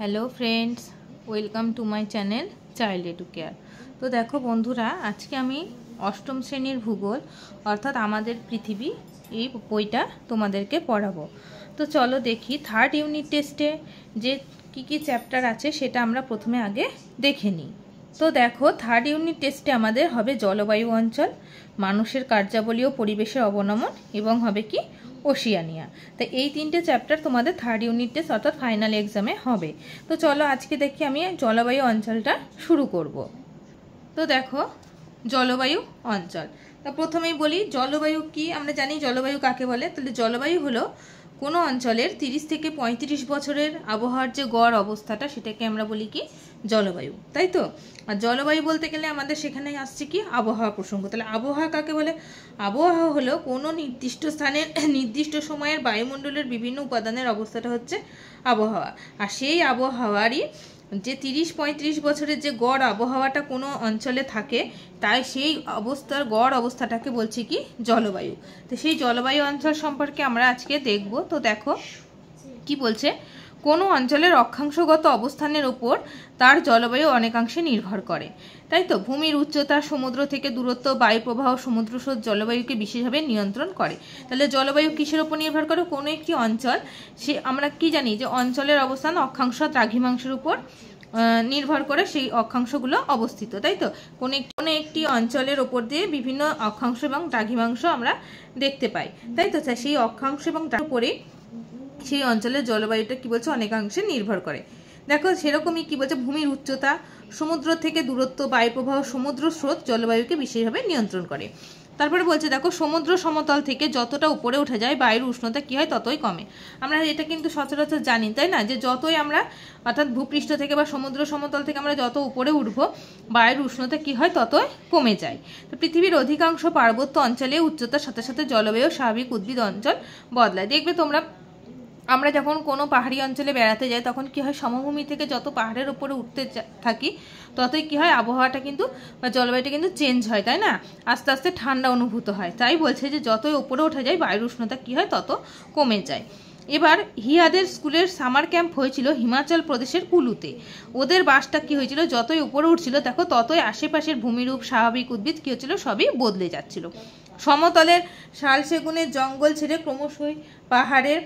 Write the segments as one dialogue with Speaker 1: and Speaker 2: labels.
Speaker 1: Hello friends, welcome to my channel child edu care. তো দেখো বন্ধুরা, আজকে আমি অষ্টম শ্রেণীর ভূগোল অর্থাৎ আমাদের পৃথিবী এই বইটা তোমাদেরকে পড়াবো। তো চলো দেখি থার্ড ইউনিট টেস্টে যে কি চ্যাপ্টার আছে সেটা আমরা প্রথমে আগে দেখে নিই। তো দেখো থার্ড ইউনিট টেস্টে আমাদের হবে জলবায়ু অঞ্চল, মানুষের কার্যাবলী ও পরিবেশের অবনমন এবং হবে কি ওশিয়ানিয়া। তো এই তিনটে চ্যাপ্টার তোমাদের থার্ড ইউনিট টেস্ট অর্থাৎ ফাইনাল এক্সামে হবে। তো চলো আজকে দেখি আমি জলবায়ু অঞ্চলটা শুরু করব। তো দেখো জলবায়ু অঞ্চল, তা প্রথমেই বলি জলবায়ু কি। আমরা জানি জলবায়ু কাকে বলে। তাহলে জলবায়ু হলো কোনো অঞ্চলের 30 থেকে 35 বছরের আবহাওয়ার যে গড় অবস্থাটা সেটাকে আমরা বলি কি জলবায়ু, তাই তো। আর জলবায়ু বলতে গেলে আমাদের সেখানে আসছে কি আবহাওয়া প্রসঙ্গ। তাহলে আবহাওয়া কাকে বলে? আবহাওয়া হলো কোনো নির্দিষ্ট স্থানের নির্দিষ্ট সময়ের বায়ুমণ্ডলের বিভিন্ন উপাদানের অবস্থাটা হচ্ছে আবহাওয়া। আর সেই আবহাওয়ারই যে 30-35 বছরের যে গড় আবহাওয়াটা কোনো অঞ্চলে থাকে, তাই সেই অবস্থার গড় অবস্থাটাকে বলছি কি জলবায়ু। তো সেই জলবায়ু অঞ্চল সম্পর্কে আমরা আজকে দেখব। তো দেখো কি বলছে, কোনো অঞ্চলের অক্ষাংশগত অবস্থানের ওপর তার জলবায়ু অনেকাংশে নির্ভর করে, তাই তো। ভূমির উচ্চতা, সমুদ্র থেকে দূরত্ব, বায়ু প্রবাহ, সমুদ্রস্রোত জলবায়ুকে বিশেষভাবে নিয়ন্ত্রণ করে। তাহলে জলবায়ু কিসের উপর নির্ভর করে? কোনো একটি অঞ্চল, সে আমরা কি জানি যে অঞ্চলের অবস্থান অক্ষাংশ দ্রাঘিমাংশের উপর নির্ভর করে সেই অক্ষাংশগুলো অবস্থিত, তাই তো। কোনো একটি অঞ্চলের ওপর দিয়ে বিভিন্ন অক্ষাংশ এবং দ্রাঘিমাংশ আমরা দেখতে পাই, তাই তো। সেই অক্ষাংশ এবং উপরে সেই অঞ্চলের জলবায়ুটা কি বলছে অনেকাংশে নির্ভর করে। দেখো সেরকমই কি বলছে, ভূমির উচ্চতা, সমুদ্র থেকে দূরত্ব, বায়ু প্রবাহ, সমুদ্র স্রোত জলবায়ুকে বিশেষভাবে নিয়ন্ত্রণ করে। তারপরে বলছে দেখো সমুদ্র সমতল থেকে যতটা উপরে উঠে যায় বায়ুর উষ্ণতা কি হয় ততই কমে। আমরা এটা কিন্তু সচরাচর জানি, তাই না, যে যতই আমরা অর্থাৎ ভূপৃষ্ঠ থেকে বা সমুদ্র সমতল থেকে আমরা যত উপরে উঠবো বায়ুর উষ্ণতা কি হয় ততই কমে যায়। তো পৃথিবীর অধিকাংশ পার্বত্য অঞ্চলে উচ্চতার সাথে সাথে জলবায়ু স্বাভাবিক উদ্ভিদ অঞ্চল বদলায়। দেখবে তোমরা, আমরা যখন কোনো পাহাড়ি অঞ্চলে বেড়াতে যাই তখন কি হয়, সমভূমি থেকে যত পাহাড়ের উপরে উঠতে থাকি ততই কি হয় আবহাওয়াটা কিন্তু বা জলবায়ুটা কিন্তু চেঞ্জ হয়, তাই না। আস্তে আস্তে ঠান্ডা অনুভূত হয়। তাই বলছে যে যতই উপরে ওঠা যায় বায়ুর উষ্ণতা কি হয় তত কমে যায়। এবার হিয়াদের স্কুলের সামার ক্যাম্প হয়েছিল হিমাচল প্রদেশের কুলুতে। ওদের বাসটা কি হয়েছিল, যতই উপরে উঠছিল দেখো ততই আশেপাশের ভূমিরূপ, স্বাভাবিক উদ্ভিদ কি হচ্ছিল সবই বদলে যাচ্ছিল। সমতলের শাল সেগুনের জঙ্গল ছেড়ে ক্রমশই পাহাড়ের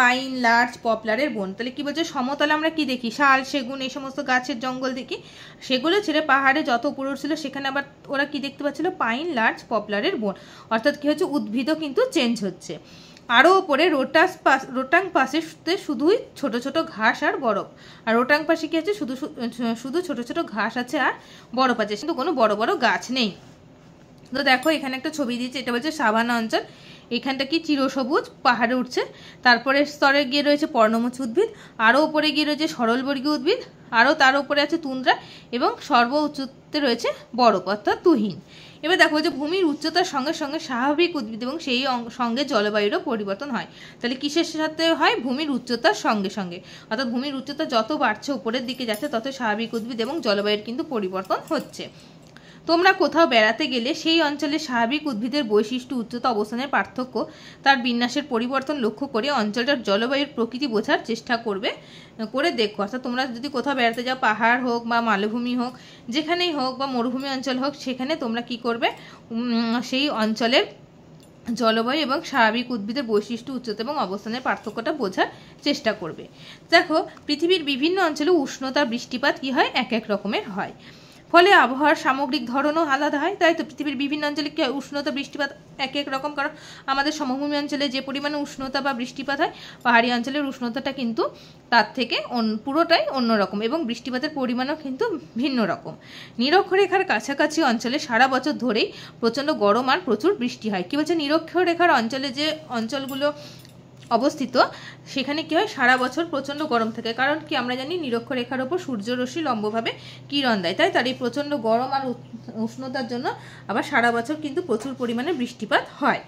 Speaker 1: পাইন, লার্চ, পপলারের বন। তাহলে কি বলছে, সমতলে আমরা কি দেখি শাল, সেগুন এই সমস্ত গাছের জঙ্গল দেখি, সেগুলো ছেড়ে পাহাড়ে যত উপরে উঠছিল সেখানে আবার ওরা কি দেখতে পাচ্ছিল, পাইন, লার্চ, পপলারের বন। অর্থাৎ কি হচ্ছে, উদ্ভিদও কিন্তু চেঞ্জ হচ্ছে। আরও ওপরে রোটাং পাশে শুধুই ছোট ছোট ঘাস আর বরফ। আর রোটাং পাশে কি আছে, শুধু ছোট ছোট ঘাস আছে আর বরফ আছে, কিন্তু কোনো বড় বড় গাছ নেই। তো দেখো এখানে একটা ছবি দিয়েছে, এটা বলছে সাভানা অঞ্চল। এখানটা কি চিরসবুজ পাহাড়ে উঠছে। তারপরে স্তরে গিয়ে রয়েছে পর্ণমোচী উদ্ভিদ, আরও উপরে গিয়ে রয়েছে সরলবর্গীয় উদ্ভিদ, আরও তার উপরে আছে তুন্দ্রা এবং সর্ব উচ্চতে রয়েছে বরফ অর্থাৎ তুহিন। এবার দেখো যে ভূমির উচ্চতার সঙ্গে সঙ্গে স্বাভাবিক উদ্ভিদ এবং সেই সঙ্গে জলবায়ুরও পরিবর্তন হয়। তাহলে কিসের সাথে হয়? ভূমির উচ্চতার সঙ্গে সঙ্গে, অর্থাৎ ভূমির উচ্চতা যত বাড়ছে উপরের দিকে যাচ্ছে তত স্বাভাবিক উদ্ভিদ এবং জলবায়ুর কিন্তু পরিবর্তন হচ্ছে। তোমরা কোথাও বেড়াতে গেলে সেই অঞ্চলের স্বাভাবিক উদ্ভিদের বৈশিষ্ট্য, উচ্চতা, অবস্থানের পার্থক্য, তার বিন্যাসের পরিবর্তন লক্ষ্য করে অঞ্চলটার জলবায়ুর প্রকৃতি বোঝার চেষ্টা করে দেখো। অর্থাৎ তোমরা যদি কোথাও বেড়াতে যাও, পাহাড় হোক বা মালভূমি হোক, যেখানেই হোক বা মরুভূমি অঞ্চল হোক, সেখানে তোমরা কি করবে, সেই অঞ্চলের জলবায়ু এবং স্বাভাবিক উদ্ভিদের বৈশিষ্ট্য, উচ্চতা এবং অবস্থানের পার্থক্যটা বোঝার চেষ্টা করবে। দেখো পৃথিবীর বিভিন্ন অঞ্চলে উষ্ণতা, বৃষ্টিপাত কি হয় এক এক রকমের হয়, ফলে আবহাওয়ার সামগ্রিক ধরনও আলাদা হয়, তাই তো। পৃথিবীর বিভিন্ন অঞ্চলে কি উষ্ণতা, বৃষ্টিপাত এক এক রকম, কারণ আমাদের সমভূমি অঞ্চলে যে পরিমাণে উষ্ণতা বা বৃষ্টিপাত হয় পাহাড়ি অঞ্চলের উষ্ণতাটা কিন্তু তার থেকে পুরোটাই অন্যরকম এবং বৃষ্টিপাতের পরিমাণও কিন্তু ভিন্ন রকম। নিরক্ষরেখার কাছাকাছি অঞ্চলে সারা বছর ধরেই প্রচণ্ড গরম আর প্রচুর বৃষ্টি হয়। কি বলছে, নিরক্ষরেখার অঞ্চলে যে অঞ্চলগুলো অবস্থিত সেখানে কি হয়, সারা বছর প্রচণ্ড গরম থাকে। কারণ কি আমরা জানি নিরক্ষরেখার ওপর সূর্যরশ্মি লম্বভাবে কিরণ দেয়, তাই তার এই প্রচণ্ড গরম আর উষ্ণতার জন্য আবার সারা বছর কিন্তু প্রচুর পরিমাণে বৃষ্টিপাত হয়।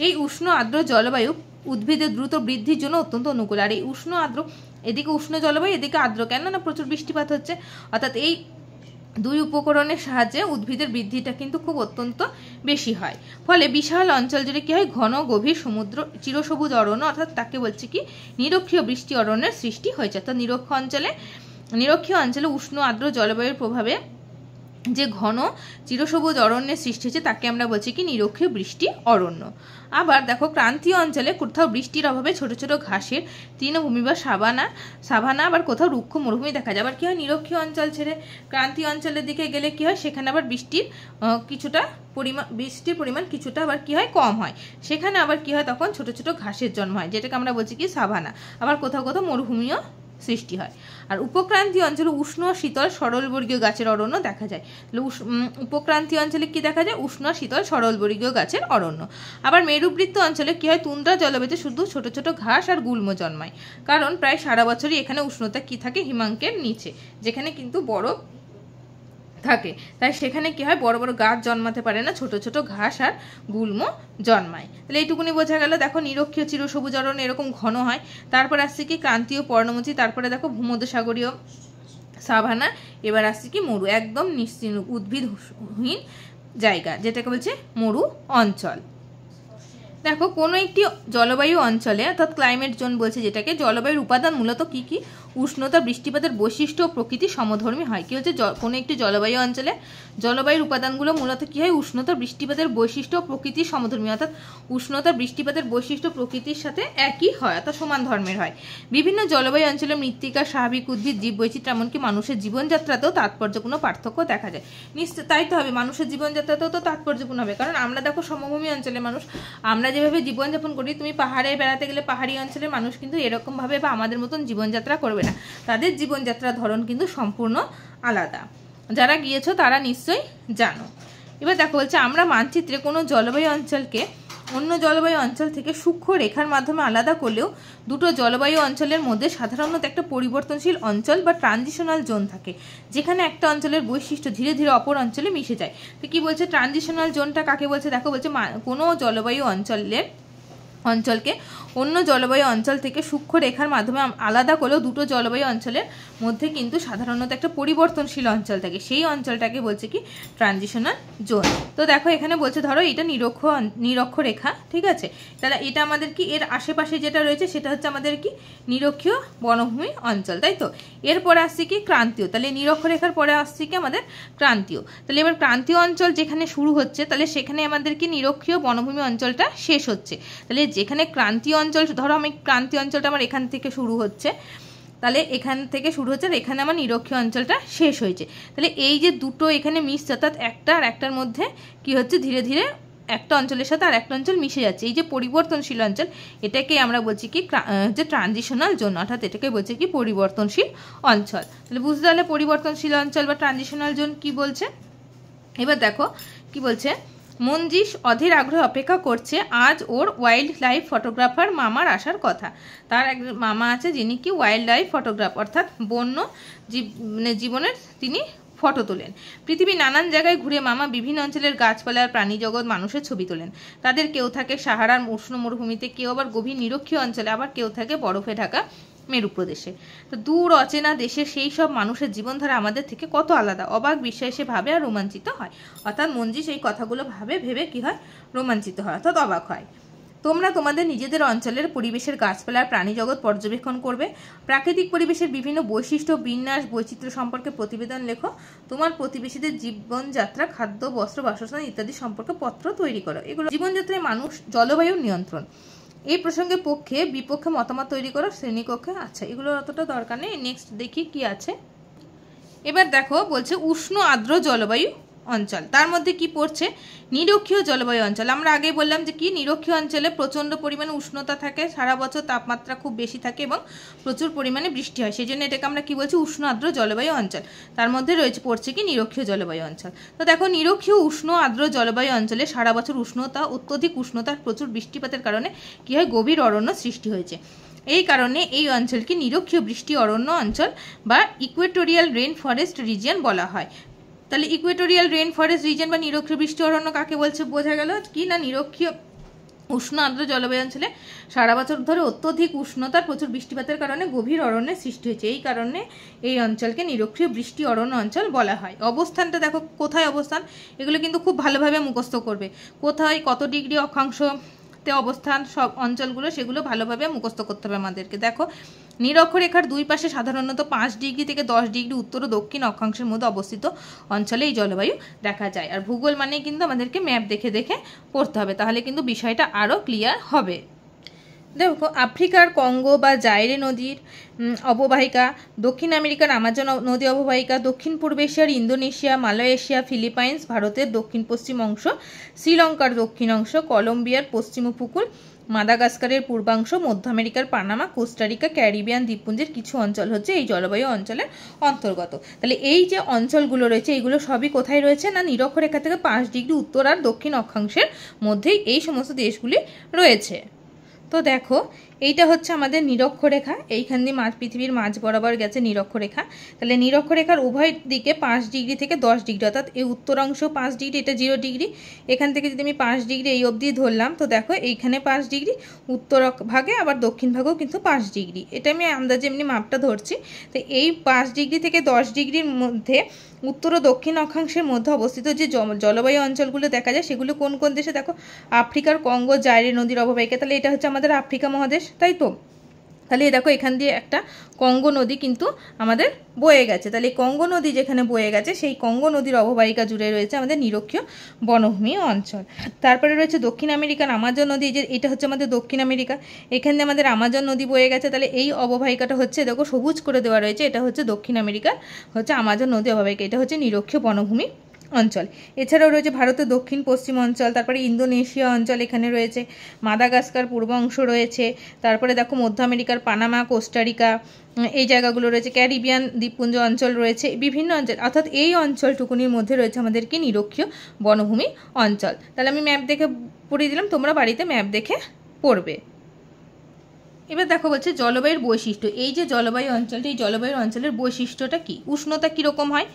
Speaker 1: এই উষ্ণ আর্দ্র জলবায়ু উদ্ভিদের দ্রুত বৃদ্ধির জন্য অত্যন্ত অনুকূল। আর এই উষ্ণ আর্দ্র, এদিকে উষ্ণ জলবায়ু, এদিকে আর্দ্র, কেন না প্রচুর বৃষ্টিপাত হচ্ছে। অর্থাৎ এই দুই উপকরণের সাহায্যে উদ্ভিদের বৃদ্ধিটা কিন্তু খুব অত্যন্ত বেশি হয়। ফলে বিশাল অঞ্চল জুড়ে কি হয়, ঘন গভীর সমুদ্র, চিরসবুজ অরণ্য, অর্থাৎ তাকে বলছে কি নিরক্ষীয় বৃষ্টি অরণ্যের সৃষ্টি হয়েছে। অর্থাৎ নিরক্ষ অঞ্চলে নিরক্ষীয় অঞ্চলে উষ্ণ আর্দ্র জলবায়ুর প্রভাবে যে ঘন চিরসবুজ অরণ্যের সৃষ্টি হচ্ছে তাকে আমরা বলছি কি নিরক্ষীয় বৃষ্টি অরণ্য। আবার দেখো ক্রান্তীয় অঞ্চলে কোথাও বৃষ্টির অভাবে ছোট ছোট ঘাসের তৃণভূমি বা সাভানা আবার কোথাও রুক্ষ মরুভূমি দেখা যায়। আবার কি হয়, নিরক্ষীয় অঞ্চল ছেড়ে ক্রান্তীয় অঞ্চলের দিকে গেলে কি হয়, সেখানে আবার বৃষ্টির পরিমাণ কিছুটা আবার কি হয় কম হয়, সেখানে আবার কি হয় তখন ছোট ছোট ঘাসের জন্ম হয়, যেটাকে আমরা বলছি কি সাভানা। আবার কোথাও কোথাও মরুভূমিও সৃষ্টি হয়। আর উপক্রান্তীয় অঞ্চলে উষ্ণ শীতল সরলবর্গীয় গাছের অরণ্য দেখা যায়। উপক্রান্তীয় অঞ্চলে কি দেখা যায়, উষ্ণ শীতল সরলবর্গীয় গাছের অরণ্য। আবার মেরুবৃত্ত অঞ্চলে কি হয়, তুন্দ্রা জলবায়ুতে শুধু ছোট ছোট ঘাস আর গুল্ম জন্মায়, কারণ প্রায় সারা বছরই এখানে উষ্ণতা কি থাকে, হিমাঙ্কের নিচে, যেখানে কিন্তু বরফ থাকে, তাই সেখানে কি হয় বড় বড় গাছ জন্মাতে পারে না, ছোট ছোট ঘাস আর গুল্ম জন্মায়। তাহলে এইটুকুনি বোঝা গেল। দেখো নিরক্ষীয় চিরসবুজ অরণ্য এরকম ঘন হয়। তারপর আসছে কি ক্রান্তীয় পর্ণমোচী, তারপরে দেখো ভূমধ্যসাগরীয় সাভানা, এবার আসছে কি মরু, একদম নিশ্চিন্ত উদ্ভিদহীন জায়গা, যেটাকে বলছে মরু অঞ্চল। দেখো কোনো একটি জলবায়ু অঞ্চলে অর্থাৎ ক্লাইমেট জোন বলছে যেটাকে, জলবায়ুর উপাদান মূলত কি কি, উষ্ণতা, বৃষ্টিপাতের বৈশিষ্ট্য ও প্রকৃতি সমধর্মী হয়। কি হচ্ছে, কোনো একটি জলবায়ু অঞ্চলে জলবায়ুর উপাদানগুলো মূলত কি হয়, উষ্ণতা, বৃষ্টিপাতের বৈশিষ্ট্য ও প্রকৃতির সমধর্মী, অর্থাৎ উষ্ণতা, বৃষ্টিপাতের বৈশিষ্ট্য প্রকৃতির সাথে একই হয়, অর্থাৎ সমান ধর্মের হয়। বিভিন্ন জলবায়ু অঞ্চলে মৃত্তিকা, স্বাভাবিক উদ্ভিদ, জীববৈচিত্র্য, এমনকি মানুষের জীবনযাত্রাতেও তাৎপর্যপূর্ণ পার্থক্য দেখা যায়। নিশ্চয় তাই তো হবে, মানুষের জীবনযাত্রাতেও তো তাৎপর্যপূর্ণ হবে, কারণ আমরা দেখো সমভূমি অঞ্চলের মানুষ, আমরা যেভাবে জীবনযাপন করি, তুমি পাহাড়ে বেড়াতে গেলে পাহাড়ি অঞ্চলের মানুষ কিন্তু এরকম ভাবে বা আমাদের মতন জীবনযাত্রা করবে না, তাদের জীবনযাত্রার ধরন কিন্তু সম্পূর্ণ আলাদা। যারা গিয়েছো তারা নিশ্চয়ই জানো। এবার দেখো বলছে, আমরা মানচিত্রে কোনো জলবায়ু অঞ্চলকে অন্য জলবায়ু অঞ্চল থেকে সূক্ষ্ম রেখার মাধ্যমে আলাদা করলেও দুটো জলবায়ু অঞ্চলের মধ্যে সাধারণত একটা পরিবর্তনশীল অঞ্চল বা ট্রানজিশনাল জোন থাকে, যেখানে একটা অঞ্চলের বৈশিষ্ট্য ধীরে ধীরে অপর অঞ্চলে মিশে যায়। তো কি বলছে, ট্রানজিশনাল জোনটা কাকে বলছে, দেখো বলছে কোনো জলবায়ু অঞ্চলকে অন্য জলবায়ু অঞ্চল থেকে সূক্ষ্ম রেখার মাধ্যমে আলাদা করলেও দুটো জলবায়ু অঞ্চলের মধ্যে কিন্তু সাধারণত একটা পরিবর্তনশীল অঞ্চল থাকে, সেই অঞ্চলটাকে বলছে কি ট্রানজিশনাল জোন। তো দেখো এখানে বলছে ধরো এটা নিরক্ষ রেখা, ঠিক আছে, তাহলে এটা আমাদের কি এর আশেপাশে যেটা রয়েছে সেটা হচ্ছে আমাদের কি নিরক্ষীয় বনভূমি অঞ্চল, তাই তো। এরপরে আসছে কি ক্রান্তীয়, তাহলে নিরক্ষ রেখার পরে আসছে কি আমাদের ক্রান্তীয়। তাহলে এবার ক্রান্তীয় অঞ্চল যেখানে শুরু হচ্ছে, তাহলে সেখানে আমাদের কি নিরক্ষীয় বনভূমি অঞ্চলটা শেষ হচ্ছে। তাহলে যেখানে ক্রান্তীয় অঞ্চল, ধরো আমি ক্রান্তীয় অঞ্চলটা আমার এখান থেকে শুরু হচ্ছে, তাহলে এখান থেকে শুরু হচ্ছে আর এখানে আমার নিরক্ষীয় অঞ্চলটা শেষ হয়েছে। তাহলে এই যে দুটো এখানে মিশছে, অর্থাৎ একটা আর একটার মধ্যে কি হচ্ছে, ধীরে ধীরে একটা অঞ্চলের সাথে আর একটা অঞ্চল মিশে যাচ্ছে, এই যে পরিবর্তনশীল অঞ্চল, এটাকে আমরা বলছি কি যে ট্রানজিশনাল জোন, অর্থাৎ এটাকে বলছি কি পরিবর্তনশীল অঞ্চল। তাহলে বুঝতে পারলে পরিবর্তনশীল অঞ্চল বা ট্রানজিশনাল জোন কি বলছে। এবার দেখো কি বলছে, মঞ্জিস অধীর আগ্রহে অপেক্ষা করছে আজ ওর ওয়াইল্ড লাইফ ফটোগ্রাফার মামার আসার কথা। তার এক মামা আছে যিনি কি ওয়াইল্ড লাইফ ফটোগ্রাফ, অর্থাৎ বন্য জীবনের তিনি ফটো তোলেন। পৃথিবীর নানান জায়গায় ঘুরে মামা বিভিন্ন অঞ্চলের গাছপালার প্রাণী জগৎ মানুষের ছবি তোলেন। তাদের কেউ থাকে সাহারার উষ্ণ মরুভূমিতে, কেউ আবার গভীর নিরক্ষীয় অঞ্চলে, আবার কেউ থাকে বরফে ঢাকা মেরু প্রদেশে। তো দূর অচেনা দেশের সেই সব মানুষের জীবনধারা আমাদের থেকে কত আলাদা, অবাক বিশ্বাসে ভাবে আর রোমাঞ্চিত হয়। অর্থাৎ মঞ্জি সেই কথাগুলো ভেবে কি হয়, রোমাঞ্চিত হয়, অর্থাৎ অবাক হয়। তোমরা তোমাদের নিজেদের অঞ্চলের পরিবেশের গাছপালার প্রাণী জগৎ পর্যবেক্ষণ করবে, প্রাকৃতিক পরিবেশের বিভিন্ন বৈশিষ্ট্য, বিন্যাস, বৈচিত্র্য সম্পর্কে প্রতিবেদন লেখো, তোমার প্রতিবেশীদের জীবনযাত্রা, খাদ্য, বস্ত্র, বাসস্থান ইত্যাদি সম্পর্কে পত্র তৈরি করো। এগুলো জীবনযাত্রায় মানুষ, জলবায়ুর নিয়ন্ত্রণ, এই প্রসঙ্গে পক্ষে বিপক্ষে মতামত তৈরি করো শ্রেণীকক্ষে। আচ্ছা, এগুলো অতটা দরকার নেই, নেক্সট দেখি কি আছে। এবার দেখো বলছে উষ্ণ আর্দ্র জলবায়ু অঞ্চল, তার মধ্যে কি পড়ছে, নিরক্ষীয় জলবায়ু অঞ্চল। আমরা আগে বললাম যে কি নিরক্ষীয় অঞ্চলে প্রচণ্ড পরিমাণে উষ্ণতা থাকে, সারা বছর তাপমাত্রা খুব বেশি থাকে এবং প্রচুর পরিমাণে বৃষ্টি হয়, সেই জন্য এটাকে আমরা কি বলছি, উষ্ণ আর্দ্র জলবায়ু অঞ্চল। তার মধ্যে পড়ছে কি নিরক্ষীয় জলবায়ু অঞ্চল। তো দেখো নিরক্ষীয় উষ্ণ আর্দ্র জলবায়ু অঞ্চলে সারা বছর উষ্ণতা, অত্যধিক উষ্ণতার প্রচুর বৃষ্টিপাতের কারণে কি হয়, গভীর অরণ্য সৃষ্টি হয়েছে। এই কারণে এই অঞ্চলকে নিরক্ষীয় বৃষ্টি অরণ্য অঞ্চল বা ইকুয়েটোরিয়াল রেন ফরেস্ট রিজিয়ন বলা হয়। তাহলে ইকুয়েটোরিয়াল রেন ফরেস্ট রিজিয়ন বা নিরক্ষীয় বৃষ্টি অরণ্য কাকে বলছে বোঝা গেল কি না, নিরক্ষীয় উষ্ণ আর্দ্র জলবায়ু অঞ্চলে সারা বছর ধরে অত্যধিক উষ্ণতার প্রচুর বৃষ্টিপাতের কারণে গভীর অরণ্যের সৃষ্টি হয়েছে, এই কারণে এই অঞ্চলকে নিরক্ষীয় বৃষ্টি অরণ্য অঞ্চল বলা হয়। অবস্থানটা দেখো কোথায় অবস্থান, এগুলো কিন্তু খুব ভালোভাবে মুখস্থ করবে, কোথায় কত ডিগ্রি অক্ষাংশতে অবস্থান, সব অঞ্চলগুলো সেগুলো ভালোভাবে মুখস্থ করতে হবে আমাদেরকে। দেখো নিরক্ষরেখার দুই পাশে সাধারণত 5 ডিগ্রি থেকে 10 ডিগ্রি উত্তর ও দক্ষিণ অক্ষাংশের মধ্যে অবস্থিত অঞ্চলে এই জলবায়ু দেখা যায়। আর ভূগোল মানে কিন্তু আমাদেরকে ম্যাপ দেখে দেখে পড়তে হবে, তাহলে কিন্তু বিষয়টা আরও ক্লিয়ার হবে। দেখো, আফ্রিকার কঙ্গো বা জাইরে নদীর অববাহিকা, দক্ষিণ আমেরিকার আমাজন নদী অববাহিকা, দক্ষিণ পূর্ব এশিয়ার ইন্দোনেশিয়া, মালয়েশিয়া, ফিলিপাইন্স, ভারতের দক্ষিণ পশ্চিম অংশ, শ্রীলঙ্কার দক্ষিণ অংশ, কলম্বিয়ার পশ্চিম উপকূল, মাদাগাস্কারের পূর্বাংশ, মধ্য আমেরিকার পানামা, কোস্টারিকা, ক্যারিবিয়ান দ্বীপপুঞ্জের কিছু অঞ্চল হচ্ছে এই জলবায়ু অঞ্চলের অন্তর্গত। তাহলে এই যে অঞ্চলগুলো রয়েছে এইগুলো সবই কোথায় রয়েছে না নিরক্ষরেখা থেকে 5 ডিগ্রি উত্তর আর দক্ষিণ অক্ষাংশের মধ্যেই এই সমস্ত দেশগুলি রয়েছে। তো দেখো, এইটা হচ্ছে আমাদের নিরক্ষরেখা, এইখান দিয়ে পৃথিবীর মাঝ বরাবর গেছে নিরক্ষরেখা। তাহলে নিরক্ষরেখার উভয় দিকে 5 ডিগ্রি থেকে 10 ডিগ্রি, অর্থাৎ এই উত্তর অংশ 5 ডিগ্রি, এটা 0 ডিগ্রি। এখান থেকে যদি আমি 5 ডিগ্রি এই অবধি ধরলাম, তো দেখো এইখানে 5 ডিগ্রি, উত্তর ভাগে আবার দক্ষিণ ভাগেও কিন্তু 5 ডিগ্রি, এটা আমি আন্দাজে এমনি মাপটা ধরছি। তো এই 5 ডিগ্রি থেকে 10 ডিগ্রির মধ্যে উত্তর ও দক্ষিণ অক্ষাংশের মধ্যে অবস্থিত যে জলবায়ু অঞ্চলগুলো দেখা যায় সেগুলো কোন কোন দেশে, দেখো আফ্রিকার কঙ্গো জাইরে নদীর অববাহিকা, তাহলে এটা হচ্ছে আমাদের আফ্রিকা মহাদেশ, তাই তো। তাহলে দেখো এখান দিয়ে একটা কঙ্গো নদী কিন্তু আমাদের বয়ে গেছে, তাহলে এই কঙ্গো নদী যেখানে বয়ে গেছে সেই কঙ্গো নদীর অববাহিকা জুড়ে রয়েছে আমাদের নিরক্ষীয় বনভূমি অঞ্চল। তারপরে রয়েছে দক্ষিণ আমেরিকার আমাজন নদী, যে এটা হচ্ছে আমাদের দক্ষিণ আমেরিকা, এখানে আমাদের আমাজন নদী বয়ে গেছে, তাহলে এই অববাহিকাটা হচ্ছে দেখো সবুজ করে দেওয়া রয়েছে, এটা হচ্ছে দক্ষিণ আমেরিকার হচ্ছে আমাজন নদী অববাহিকা, এটা হচ্ছে নিরক্ষীয় বনভূমি অঞ্চল। এছাড়াও রয়েছে ভারতের দক্ষিণ পশ্চিম অঞ্চল, তারপরে ইন্দোনেশিয়া অঞ্চল এখানে রয়েছে, মাদাগাস্কার পূর্ব অংশ রয়েছে, তারপরে দেখো মধ্য আমেরিকার পানামা, কোস্টারিকা এই জায়গাগুলো রয়েছে, ক্যারিবিয়ান দ্বীপপুঞ্জ অঞ্চল রয়েছে, বিভিন্ন অঞ্চল, অর্থাৎ এই অঞ্চলটুকুনির মধ্যে রয়েছে আমাদের কি নিরক্ষীয় বনভূমি অঞ্চল। তাহলে আমি ম্যাপ দেখে পড়িয়ে দিলাম, তোমরা বাড়িতে ম্যাপ দেখে পড়বে। এবার দেখো বলছে জলবায়ুর বৈশিষ্ট্য, এই যে জলবায়ু অঞ্চলটা, এই জলবায়ুর অঞ্চলের বৈশিষ্ট্যটা কি, উষ্ণতা কীরকম হয়,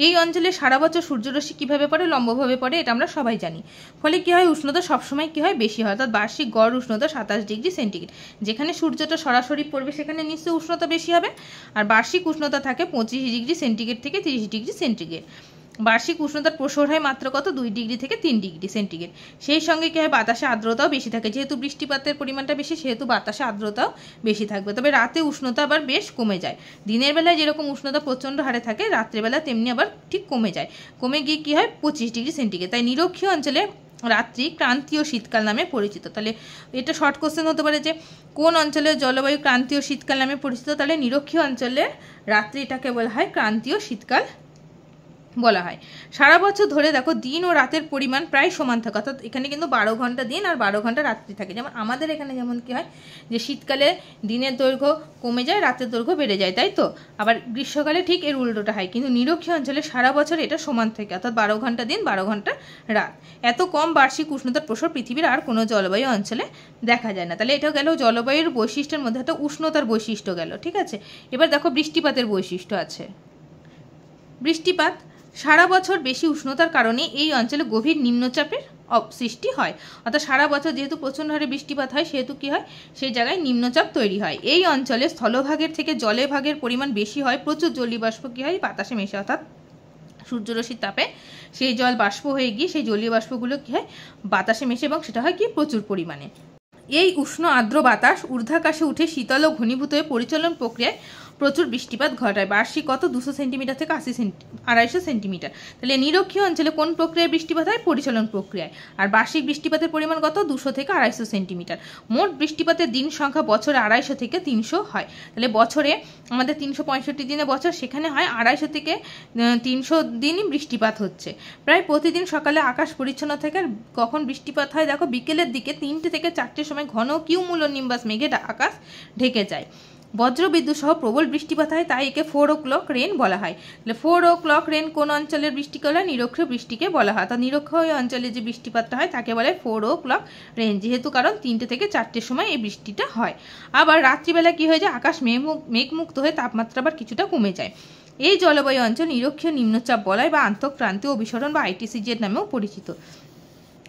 Speaker 1: এই অঞ্চলে সারা বছর সূর্যরশ্মি কীভাবে পড়ে, লম্বভাবে পড়ে, এটা আমরা সবাই জানি। ফলে কী হয়, উষ্ণতা সবসময় কী হয়, বেশি হয়, অর্থাৎ বার্ষিক গড় উষ্ণতা 27 ডিগ্রি সেন্টিগ্রেড। যেখানে সূর্যটা সরাসরি পড়বে সেখানে নিশ্চয়ই উষ্ণতা বেশি হবে, আর বার্ষিক উষ্ণতা থাকে 25 ডিগ্রি সেন্টিগ্রেড থেকে 30 ডিগ্রি সেন্টিগ্রেড। বার্ষিক উষ্ণতার প্রসার হয় মাত্র কত, 2 ডিগ্রি থেকে 3 ডিগ্রি সেন্টিগ্রেড। সেই সঙ্গে কী হয়, বাতাসে আর্দ্রতাও বেশি থাকে, যেহেতু বৃষ্টিপাতের পরিমাণটা বেশি সেহেতু বাতাসে আর্দ্রতাও বেশি থাকবে। তবে রাতে উষ্ণতা আবার বেশ কমে যায়, দিনের বেলায় যেরকম উষ্ণতা প্রচণ্ড হারে থাকে রাত্রেবেলা তেমনি আবার ঠিক কমে যায়, কমে গিয়ে কী হয় 25 ডিগ্রি সেন্টিগ্রেড। তাই নিরক্ষীয় অঞ্চলে রাত্রি ক্রান্তীয় শীতকাল নামে পরিচিত। তাহলে এটা শর্ট কোশ্চেন হতে পারে যে কোন অঞ্চলের জলবায়ু ক্রান্তীয় শীতকাল নামে পরিচিত, তাহলে নিরক্ষীয় অঞ্চলের রাত্রিটাকে বলা হয় ক্রান্তীয় শীতকাল বলা হয়। সারা বছর ধরে দেখো দিন ও রাতের পরিমাণ প্রায় সমান থাকে, অর্থাৎ এখানে কিন্তু 12 ঘন্টা দিন আর 12 ঘন্টা রাত্রি থাকে। যেমন আমাদের এখানে যেমন কি হয় যে শীতকালে দিনের দৈর্ঘ্য কমে যায়, রাতের দৈর্ঘ্য বেড়ে যায়, তাই তো। আবার গ্রীষ্মকালে ঠিক এর উল্টোটা হয়, কিন্তু নিরক্ষীয় অঞ্চলে সারা বছর এটা সমান থাকে, অর্থাৎ 12 ঘন্টা দিন 12 ঘন্টা রাত। এত কম বার্ষিক উষ্ণতার প্রসার পৃথিবীর আর কোনো জলবায়ু অঞ্চলে দেখা যায় না। তাহলে এটাও গেল জলবায়ুর বৈশিষ্ট্যের মধ্যে একটা উষ্ণতার বৈশিষ্ট্য গেল, ঠিক আছে। এবার দেখো বৃষ্টিপাতের বৈশিষ্ট্য আছে। বৃষ্টিপাত সারা বছর বেশি উষ্ণতার কারণে এই অঞ্চলে গভীর নিম্নচাপের সৃষ্টি হয়, অর্থাৎ সারা বছর যেহেতু প্রচণ্ড হারে বৃষ্টিপাত হয় সেহেতু কী হয়, সেই জায়গায় নিম্নচাপ তৈরি হয়। এই অঞ্চলে স্থলভাগের থেকে জলভাগের পরিমাণ বেশি হয়, প্রচুর জলীয় বাষ্প কী হয় বাতাসে মেশে, অর্থাৎ সূর্যরশ্মির তাপে সেই জল বাষ্প হয়ে গিয়ে সেই জলীয় বাষ্পগুলো কী হয় বাতাসে মেশে, এবং সেটা হয় কি প্রচুর পরিমাণে। এই উষ্ণ আর্দ্র বাতাস ঊর্ধ্বাকাশে উঠে শীতল ও ঘনীভূত হয়ে পরিচালন প্রক্রিয়ায় প্রচুর বৃষ্টিপাত ঘটায়। বার্ষিক কত 200 সেন্টিমিটার থেকে 250 সেন্টিমিটার। তাহলে নিরক্ষীয় অঞ্চলে কোন প্রক্রিয়ায় বৃষ্টিপাত হয়, পরিচালন প্রক্রিয়ায়। আর বার্ষিক বৃষ্টিপাতের পরিমাণ কত 200 থেকে 250 সেন্টিমিটার। মোট বৃষ্টিপাতের দিন সংখ্যা বছরে 250 থেকে 300 হয়। তাহলে বছরে আমাদের 365 দিনে বছর, সেখানে হয় 250 থেকে 300 দিনই বৃষ্টিপাত হচ্ছে। প্রায় প্রতিদিন সকালে আকাশ পরিচ্ছন্ন থাকে, আর কখন বৃষ্টিপাত হয় দেখো বিকেলের দিকে 3টে থেকে 4টের সময় ঘন কিউমুলোনিম্বাস মেঘে আকাশ ঢেকে যায়। বজ্রবিদ্যুৎ সহ প্রবল বৃষ্টিপাত হয়, তাই একে 4 o'clock রেন বলা হয়। তাহলে 4 o'clock রেন কোন অঞ্চলের বৃষ্টিকে বলা হয়, নিরক্ষীয় বৃষ্টিকে বলা হয়। তা নিরক্ষীয় অঞ্চলে যে বৃষ্টিপাতটা হয় তাকে বলে 4 o'clock রেন, যেহেতু কারণ 3টে থেকে 4টের সময় এই বৃষ্টিটা হয়। আবার রাত্রিবেলা কি হয়ে যায়, আকাশ মেঘমুক্ত হয়ে তাপমাত্রা আবার কিছুটা কমে যায়। এই জলবায়ু অঞ্চল নিরক্ষীয় নিম্নচাপ বলয় বা আন্তঃক্রান্তীয় অভিসরণ বা ITCZ নামেও পরিচিত।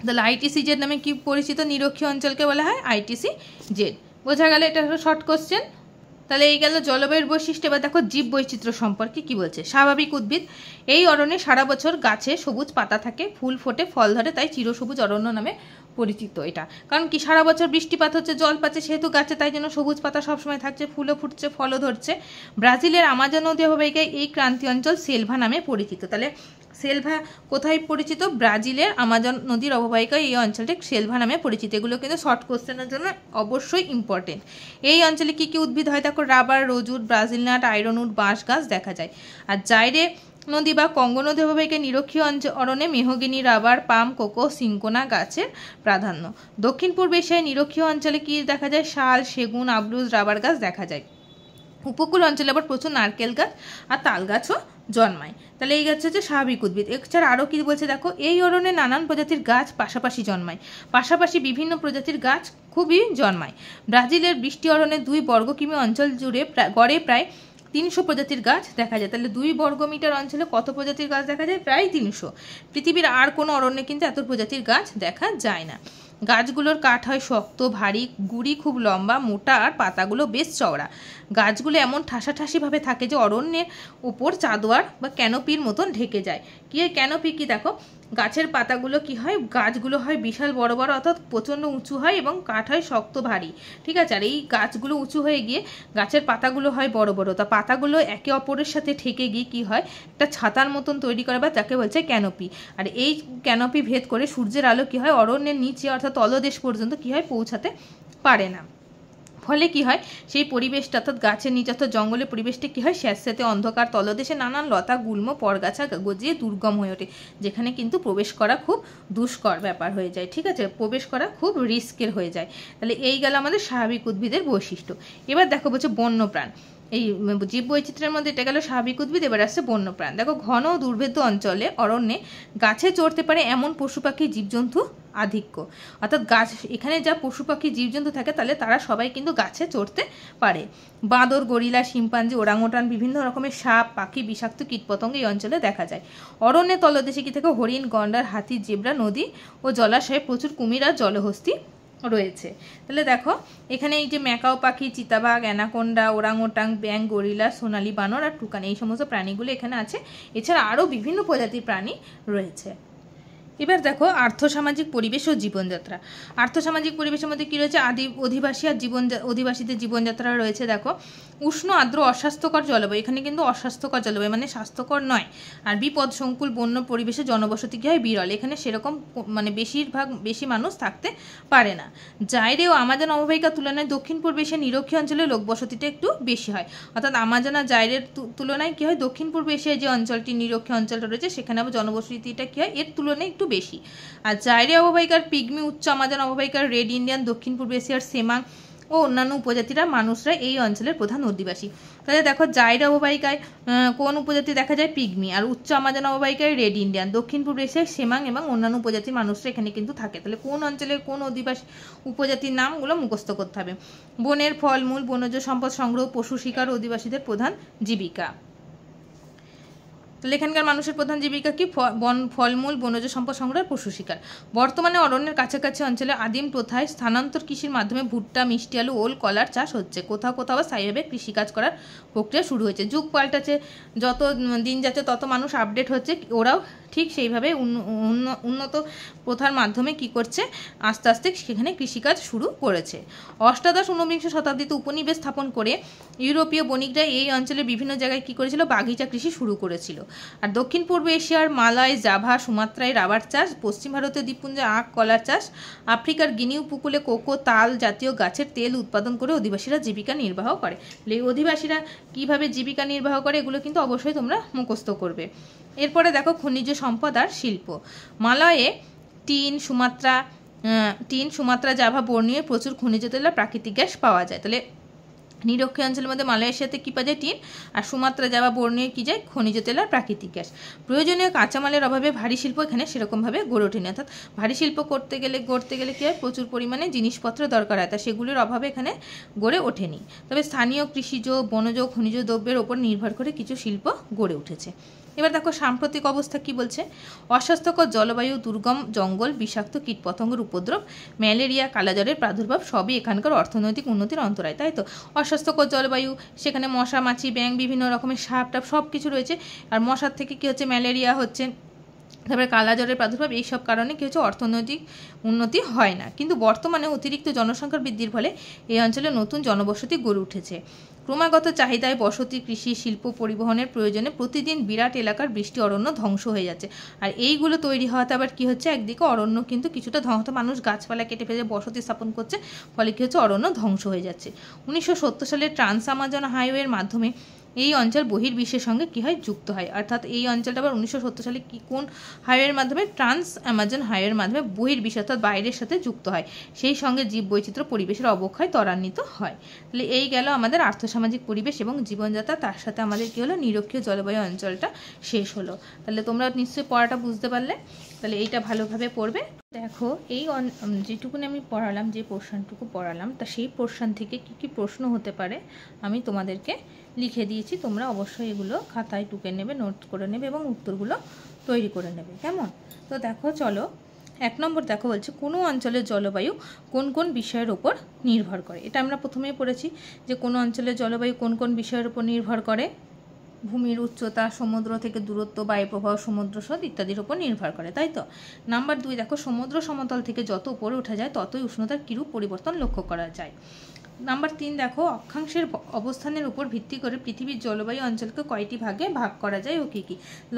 Speaker 1: তাহলে ITCZ নামে কি পরিচিত, নিরক্ষীয় অঞ্চলকে বলা হয় ITCZ। বোঝা গেল, এটা হলো শর্ট কোশ্চেন। তাহলে এই গেল জলবায়ুর বৈশিষ্ট্য। এবার দেখো জীব বৈচিত্র্য সম্পর্কে কি বলছে। স্বাভাবিক উদ্ভিদ, এই অরণ্যে সারা বছর গাছে সবুজ পাতা থাকে, ফুল ফোটে, ফল ধরে, তাই চিরসবুজ অরণ্য নামে পরিচিত এটা, কারণ কি সারা বছর বৃষ্টিপাত হচ্ছে, জল পাচ্ছে, সেহেতু গাছে তাই জন্য সবুজ পাতা সবসময় থাকছে, ফুলও ফুটছে, ফলও ধরছে। ব্রাজিলের আমাজন নদী অববাহিকায় এই ক্রান্তীয় অঞ্চল সেলভা নামে পরিচিত। তাহলে সেলভা কোথায় পরিচিত? ব্রাজিলের আমাজন নদীর অববাহিকায় এই অঞ্চলটি সেলভা নামে পরিচিত। এগুলো কিন্তু শর্ট কোশ্চেনের জন্য অবশ্যই ইম্পর্টেন্ট। এই অঞ্চলে কী কী উদ্ভিদ হয় দেখো, rubber, rosewood, Brazil nut, ironwood, বাঁশ গাছ দেখা যায়। আর জাইরে নদী বা কঙ্গো নদী অববাহিকায় নিরক্ষীয় অরণ্যে মেহগিনি, রাবার, পাম, কোকো, সিনকোনা গাছের প্রাধান্য। দক্ষিণ পূর্ব এশিয়ায় নিরক্ষীয় অঞ্চলে কি দেখা যায়? শাল, সেগুন, আবলুজ, রাবার গাছ দেখা যায়। উপকূল অঞ্চলে আবার প্রচুর নারকেল গাছ আর তাল গাছও জন্মায়। তাহলে এই গাছ হচ্ছে স্বাভাবিক উদ্ভিদ। এছাড়া আরও কি বলছে দেখো, এই অরণ্যে নানান প্রজাতির গাছ পাশাপাশি জন্মায়, পাশাপাশি বিভিন্ন প্রজাতির গাছ খুবই জন্মায়। ব্রাজিলের বৃষ্টি অরণ্যে 2 বর্গ কিমি অঞ্চল জুড়ে গড়ে প্রায় 300 প্রজাতির গাছ দেখা যায়। তাহলে 2 বর্গমিটার অঞ্চলে কত প্রজাতির গাছ দেখা যায়? প্রায় 300। পৃথিবীর আর কোনো অরণ্যে কিন্তু এত প্রজাতির গাছ দেখা যায় না। গাছগুলোর কাঠ হয় শক্ত, ভারী, গুড়ি খুব লম্বা, মোটা, আর পাতাগুলো বেশ চওড়া। গাছগুলো এমন ঠাসাঠাসিভাবে থাকে যে অরণ্যের উপর চাদোয়ার বা ক্যানোপির মতন ঢেকে যায়। কি হয় ক্যানোপি? কি দেখো, গাছের পাতাগুলো কি হয়, গাছগুলো হয় বিশাল বড় বড়, অর্থাৎ প্রচণ্ড উঁচু হয় এবং কাঠ হয় শক্ত, ভারী। ঠিক আছে, আর এই গাছগুলো উঁচু হয়ে গিয়ে গাছের পাতাগুলো হয় বড় বড়। তা পাতাগুলো একে অপরের সাথে ঠেকে গিয়ে কি হয়, একটা ছাতার মতন তৈরি করে, বা তাকে বলছে ক্যানোপি। আর এই ক্যানোপি ভেদ করে সূর্যের আলো কি হয় অরণ্যের নিচে অর্থাৎ তলদেশ পর্যন্ত কি হয় পৌঁছাতে পারে না। ফলে কি হয়, সেই পরিবেশটা অর্থাৎ গাছের নিচে অর্থাৎ জঙ্গলের পরিবেশটা কি হয়, স্যাঁতস্যাঁতে অন্ধকার, তলদেশে নানান লতা, গুল্ম, পরগাছা গজিয়ে দুর্গম হয়ে ওঠে, যেখানে কিন্তু প্রবেশ করা খুব দুষ্কর ব্যাপার হয়ে যায়। ঠিক আছে, প্রবেশ করা খুব রিস্কের হয়ে যায়। তাহলে এই গেল আমাদের স্বাভাবিক উদ্ভিদের বৈশিষ্ট্য। এবার দেখো বলছে বন্যপ্রাণ। এই জীব বৈচিত্র্যের মধ্যে এটা গেল স্বাভাবিক উদ্ভিদ, এবার আসছে বন্যপ্রাণ। দেখো, ঘন ও দুর্ভেদ্য অঞ্চলে অরণ্যে গাছে চড়তে পারে এমন পশু পাখি জীবজন্তু আধিক্য, অর্থাৎ গাছ এখানে যা পশু পাখি জীবজন্তু থাকে তাহলে তারা সবাই কিন্তু গাছে চড়তে পারে। বাঁদর, গরিলা, শিম্পাঞ্জি, ওরাংওটান, বিভিন্ন রকমের সাপ, পাখি, বিষাক্ত কীটপতঙ্গ এই অঞ্চলে দেখা যায়। অরণ্যের তলদেশে কি থেকে হরিণ, গন্ডার, হাতি, জেব্রা, নদী ও জলাশয়ে প্রচুর কুমির আর জলহস্তী রয়েছে। তাহলে দেখো, এখানে এই যে ম্যাকাও পাখি, চিতাবাঘ, অ্যানাকোন্ডা, ওরাংওটাং, ব্যাং, গরিলা, সোনালী বানর আর টুকান, এই সমস্ত প্রাণীগুলো এখানে আছে। এছাড়া আরও বিভিন্ন প্রজাতির প্রাণী রয়েছে। এবার দেখো আর্থসামাজিক পরিবেশ ও জীবনযাত্রা। আর্থসামাজিক পরিবেশের মধ্যে কী রয়েছে, অধিবাসী আর অধিবাসীদের জীবনযাত্রা রয়েছে। দেখো, উষ্ণ, আর্দ্র, অস্বাস্থ্যকর জলবায়ু, এখানে কিন্তু অস্বাস্থ্যকর জলবায়ু মানে স্বাস্থ্যকর নয়। আর বিপদ সংকুল বন্য পরিবেশে জনবসতি কী হয়, বিরল, এখানে সেরকম মানে বেশি মানুষ থাকতে পারে না। জাইরে ও আমাজন অববাহিকার তুলনায় দক্ষিণ পূর্ব এশিয়ার নিরক্ষীয় অঞ্চলে লোকবসতিটা একটু বেশি হয়, অর্থাৎ আমাজন আর জাইরের তুলনায় কী হয়, দক্ষিণ পূর্ব এশিয়ায় যে অঞ্চলটি নিরক্ষীয় অঞ্চলটা রয়েছে সেখানে আবার জনবসতিটা কী হয় এর তুলনায় একটু বেশি। আর জাইরে অববাহিকার পিগমি, উচ্চ আমাজন অববাহিকার রেড ইন্ডিয়ান, দক্ষিণ পূর্ব এশিয়ার সেমাং ও অন্যান্য উপজাতিরা মানুষরা এই অঞ্চলের প্রধান অধিবাসী। তাহলে দেখো, জাইরে অববাহিকায় কোন উপজাতি দেখা যায়, পিগমি, আর উচ্চ আমাজন অববাহিকায় রেড ইন্ডিয়ান, দক্ষিণ পূর্ব এশিয়ায় সেমাং এবং অন্যান্য উপজাতির মানুষরা এখানে কিন্তু থাকে। তাহলে কোন অঞ্চলের কোন অধিবাসী উপজাতির নামগুলো মুখস্থ করতে হবে। বনের ফলমূল, বনজ সম্পদ সংগ্রহ, পশু শিকার অধিবাসীদের প্রধান জীবিকা। তাহলে এখানকার মানুষের প্রধান জীবিকা কি, ফলমূল, বনজ সম্পদ সংগ্রহ, পশু শিকার। বর্তমানে অরণ্যের কাছাকাছি অঞ্চলে আদিম প্রথায় স্থানান্তর কৃষির মাধ্যমে ভুট্টা, মিষ্টি আলু, ওল, কলার চাষ হচ্ছে। কোথাও কোথাও স্থায়ীভাবে কৃষিকাজ করার প্রক্রিয়া শুরু হয়েছে। যুগ পাল্টাচ্ছে, যত দিন যাচ্ছে তত মানুষ আপডেট হচ্ছে, ওরাও ঠিক সেইভাবে উন্নত প্রথার মাধ্যমে কি করছে, আস্তে আস্তে সেখানে কৃষিকাজ শুরু করেছে। অষ্টাদশ ঊনবিংশ শতাব্দীতে উপনিবেশ স্থাপন করে ইউরোপীয় বণিকরা এই অঞ্চলের বিভিন্ন জায়গায় কি করেছিল, বাগিচা কৃষি শুরু করেছিল। আর দক্ষিণ পূর্ব এশিয়ার মালয়, জাভা, সুমাত্রায় রাবার চাষ, পশ্চিম ভারতীয় দ্বীপপুঞ্জে আখ, কলার চাষ, আফ্রিকার গিনি উপকূলে কোকো, তাল জাতীয় গাছের তেল উৎপাদন করে অধিবাসীরা জীবিকা নির্বাহ করে। এই অধিবাসীরা কিভাবে জীবিকা নির্বাহ করে এগুলো কিন্তু অবশ্যই তোমরা মুখস্থ করবে। এরপরে দেখো খনিজ সম্পদ আর শিল্প। মালয়ে টিন, সুমাত্রা, জাভা, বর্নিয়ে প্রচুর খনিজ তেল আর প্রাকৃতিক গ্যাস পাওয়া যায়। তাহলে নিরক্ষীয় অঞ্চলের মধ্যে মালয়েশিয়াতে কী পাওয়া যায়, টিন, আর সুমাত্রা, জাভা, বর্নিয়ে কী যায়, খনিজ তেল আর প্রাকৃতিক গ্যাস। প্রয়োজনীয় কাঁচামালের অভাবে ভারী শিল্প এখানে সেরকমভাবে গড়ে ওঠেনি, অর্থাৎ ভারী শিল্প গড়তে গেলে কী হয়, প্রচুর পরিমাণে জিনিসপত্র দরকার হয়, তা সেগুলির অভাবে এখানে গড়ে ওঠেনি। তবে স্থানীয় কৃষিজ, বনজ, খনিজ দ্রব্যের ওপর নির্ভর করে কিছু শিল্প গড়ে উঠেছে। এবার দেখো সাম্প্রতিক অবস্থা কি বলছে, অস্বাস্থ্যকর জলবায়ু, দুর্গম জঙ্গল, বিষাক্ত কীটপতঙ্গের উপদ্রব, ম্যালেরিয়া, কালাজ্বরের প্রাদুর্ভাব সবই এখানকার অর্থনৈতিক উন্নতির অন্তরায়। তাই তো, অস্বাস্থ্যকর জলবায়ু, সেখানে মশা, মাছি, ব্যাঙ, বিভিন্ন রকমের সাপ টাপ সব কিছু রয়েছে। আর মশার থেকে কি হচ্ছে, ম্যালেরিয়া হচ্ছে, তারপরে কালাজ্বরের প্রাদুর্ভাব, এইসব কারণে কী হচ্ছে, অর্থনৈতিক উন্নতি হয় না। কিন্তু বর্তমানে অতিরিক্ত জনসংখ্যার বৃদ্ধির ফলে এই অঞ্চলে নতুন জনবসতি গড়ে উঠেছে। ক্রমাগত চাহিদায় বসতি, কৃষি, শিল্প, পরিবহনের প্রয়োজনে প্রতিদিন বিরাট এলাকার বৃষ্টি অরণ্য ধ্বংস হয়ে যাচ্ছে। আর এইগুলো তৈরি হওয়াতে আবার কী হচ্ছে, একদিকে অরণ্য কিন্তু কিছুটা ধ্বংস, মানুষ গাছপালা কেটে ফেলে বসতি স্থাপন করছে, ফলে কী হচ্ছে, অরণ্য ধ্বংস হয়ে যাচ্ছে। 1970 সালে ট্রান্স আমাজন হাইওয়ের মাধ্যমে এই অঞ্চল বহির্বিশ্বের সঙ্গে কী হয়, যুক্ত হয়। অর্থাৎ এই অঞ্চলটা আবার 1970 সালে কোন হাইওয়ের মাধ্যমে, ট্রান্স আমাজন হাইওয়ের মাধ্যমে বহির্বিশ্ব অর্থাৎ বাইরের সাথে যুক্ত হয়। সেই সঙ্গে জীববৈচিত্র্য, পরিবেশের অবক্ষয় ত্বরান্বিত হয়। তাহলে এই গেল আমাদের আর্থসামাজিক পরিবেশ এবং জীবনযাত্রা, তার সাথে আমাদের কী হলো, নিরক্ষীয় জলবায়ু অঞ্চলটা শেষ হলো। তাহলে তোমরা নিশ্চয়ই পড়াটা বুঝতে পারলে, তাহলে এইটা ভালোভাবে পড়বে। দেখো এই যেটুকুনি আমি পড়ালাম, যে পোর্শনটুকু পড়ালাম, তা সেই পোর্শন থেকে কি কি প্রশ্ন হতে পারে আমি তোমাদেরকে লিখে দিয়েছি। তোমরা অবশ্যই এগুলো খাতায় টুকে নেবে, নোট করে নেবে এবং উত্তরগুলো তৈরি করে নেবে, কেমন? তো দেখো চলো, 1 নম্বর দেখো বলছে, কোনো অঞ্চলের জলবায়ু কোন কোন বিষয়ের ওপর নির্ভর করে। এটা আমরা প্রথমেই পড়েছি যে কোনো অঞ্চলের জলবায়ু কোন কোন বিষয়ের উপর নির্ভর করে। ভূমির উচ্চতা, সমুদ্র থেকে দূরত্ব, বায়ুপ্রবাহ, সমুদ্র স্রোত ইত্যাদির উপর নির্ভর করে, তাই তো। নাম্বার 2 দেখো, সমুদ্র সমতল থেকে যত উপরে ওঠা যায় ততই উষ্ণতার কিরূপ পরিবর্তন লক্ষ্য করা যায়। নাম্বার 3 দেখো, অক্ষাংশের অবস্থানের উপর ভিত্তি করে পৃথিবীর জলবায়ু অঞ্চলকে কয়টি ভাগে ভাগ করা যায় ও কী কী।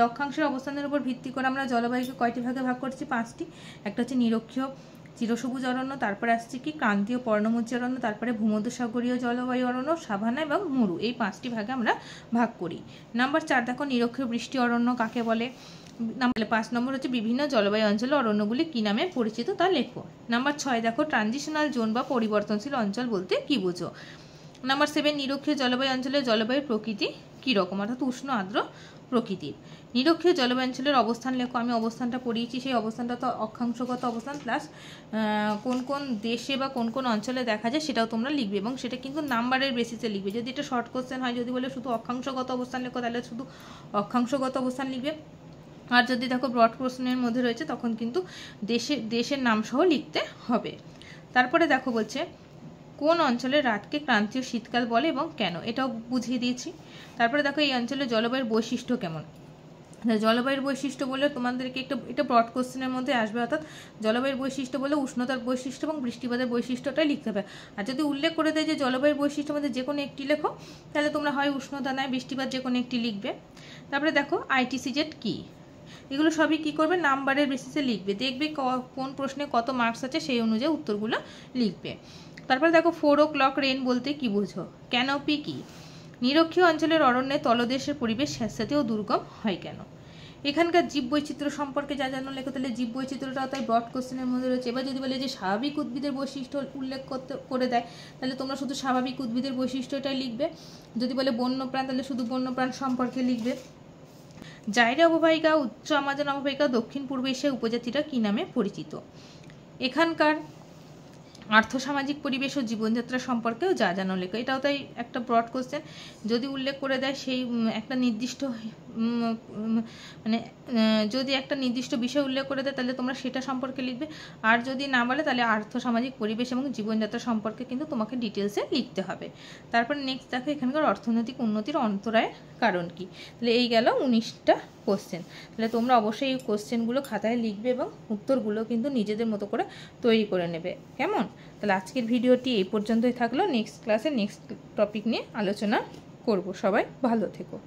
Speaker 1: অক্ষাংশের অবস্থানের উপর ভিত্তি করে আমরা জলবায়ুকে কয়টি ভাগে ভাগ করছি, 5টি। একটা হচ্ছে নিরক্ষীয় চিরসবুজ অরণ্য, তারপরে আসছে কি ক্রান্তীয় পর্ণমোচী অরণ্য, তারপরে ভূমধ্যসাগরীয় জলবায়ু অরণ্য, সাভানা এবং মরু, এই 5টি ভাগে আমরা ভাগ করি। নাম্বার 4 দেখো, নিরক্ষীয় বৃষ্টি অরণ্য কাকে বলে। 5 নম্বর হচ্ছে বিভিন্ন জলবায়ু অঞ্চলের অরণ্যগুলি কী নামে পরিচিত তা লেখো। নাম্বার 6 দেখো, ট্রানজিশনাল জোন বা পরিবর্তনশীল অঞ্চল বলতে কী বোঝো। নাম্বার 7, নিরক্ষীয় জলবায়ু অঞ্চলের জলবায়ুর প্রকৃতি কী রকম, অর্থাৎ উষ্ণ আর্দ্র প্রকৃতির। নিরক্ষীয় জলবায়ু অঞ্চলের অবস্থান লেখো, আমি অবস্থানটা পড়িয়েছি, সেই অবস্থানটা তো অক্ষাংশগত অবস্থান প্লাস কোন কোন দেশে বা কোন কোন অঞ্চলে দেখা যায় সেটাও তোমরা লিখবে, এবং সেটা কিন্তু নাম্বারের বেসিসে লিখবে। যদি এটা শর্ট কোশ্চেন হয়, যদি বলে শুধু অক্ষাংশগত অবস্থান লেখো, তাহলে শুধু অক্ষাংশগত অবস্থান লিখবে। আর যদি দেখো ব্রড প্রশ্নের মধ্যে রয়েছে, তখন কিন্তু দেশের নাম সহ লিখতে হবে। তারপরে দেখো বলছে, কোন অঞ্চলের রাতকে ক্রান্তীয় শীতকাল বলে এবং কেন, এটাও বুঝিয়ে দিয়েছি। তারপরে দেখো, এই অঞ্চলের জলবায়ুর বৈশিষ্ট্য কেমন। জলবায়ুর বৈশিষ্ট্য বলে তোমাদেরকে এটা ব্রড কোশ্চেনের মধ্যে আসবে, অর্থাৎ জলবায়ুর বৈশিষ্ট্য বলে উষ্ণতার বৈশিষ্ট্য এবং বৃষ্টিপাতের বৈশিষ্ট্যটাই লিখতে হবে। আর যদি উল্লেখ করে দেয় যে জলবায়ুর বৈশিষ্ট্যের মধ্যে যে কোনো একটি লেখো, তাহলে তোমরা হয় উষ্ণতা নয় বৃষ্টিপাত যে কোনো একটি লিখবে। তারপরে দেখো, ITCZ কী, এগুলো সবই কী করবে, নাম্বারের বেসিসে লিখবে, দেখবে কোন প্রশ্নে কত মার্কস আছে সেই অনুযায়ী উত্তরগুলো লিখবে। তারপরে দেখো, 4 o'clock রেন বলতে কী বোঝো। ক্যানোপি কী। নিরক্ষীয় অঞ্চলের অরণ্যে তলদেশের পরিবেশ স্যাঁতস্যাঁতে ও দুর্গম হয় কেন। এখানকার জীববৈচিত্র্য সম্পর্কে যা জানো লেখো, তাহলে জীববৈচিত্র্যটাও তাই ব্রড কোশ্চেনের মধ্যে রয়েছে। এবার যদি বলে যে স্বাভাবিক উদ্ভিদের বৈশিষ্ট্য উল্লেখ করে দেয়, তাহলে তোমরা শুধু স্বাভাবিক উদ্ভিদের বৈশিষ্ট্যটাই লিখবে। যদি বলে বন্যপ্রাণ, তাহলে শুধু বন্যপ্রাণ সম্পর্কে লিখবে। জাইরে অববাহিকা, উচ্চ আমাজন অববাহিকা, দক্ষিণ পূর্ব এশিয়া উপজাতিরা কী নামে পরিচিত। এখানকার আর্থসামাজিক পরিবেশ ও জীবনযাত্রা সম্পর্কেও যা জানো লেখো, এটাও তাই একটা ব্রড কোশ্চেন। যদি উল্লেখ করে দেয় সেই একটা নির্দিষ্ট যদি একটা নির্দিষ্ট বিষয় উল্লেখ করে দেয়, তাহলে তোমরা সেটা সম্পর্কে লিখবে। আর যদি না বলে, তাহলে আর্থসামাজিক পরিবেশ এবং জীবনযাত্রা সম্পর্কে কিন্তু তোমাকে ডিটেলসে লিখতে হবে। তারপর নেক্সট দেখো, এখানকার অর্থনৈতিক উন্নতির অন্তরায়ের কারণ কি। তাহলে এই গেল 19টা কোশ্চেন। তাহলে তোমরা অবশ্যই এই কোশ্চেনগুলো খাতায় লিখবে এবং উত্তরগুলো কিন্তু নিজেদের মতো করে তৈরি করে নেবে, কেমন। তাহলে আজকের ভিডিওটি এই পর্যন্তই থাকলো। নেক্সট ক্লাসে নেক্সট টপিক নিয়ে আলোচনা করব। সবাই ভালো থেকো।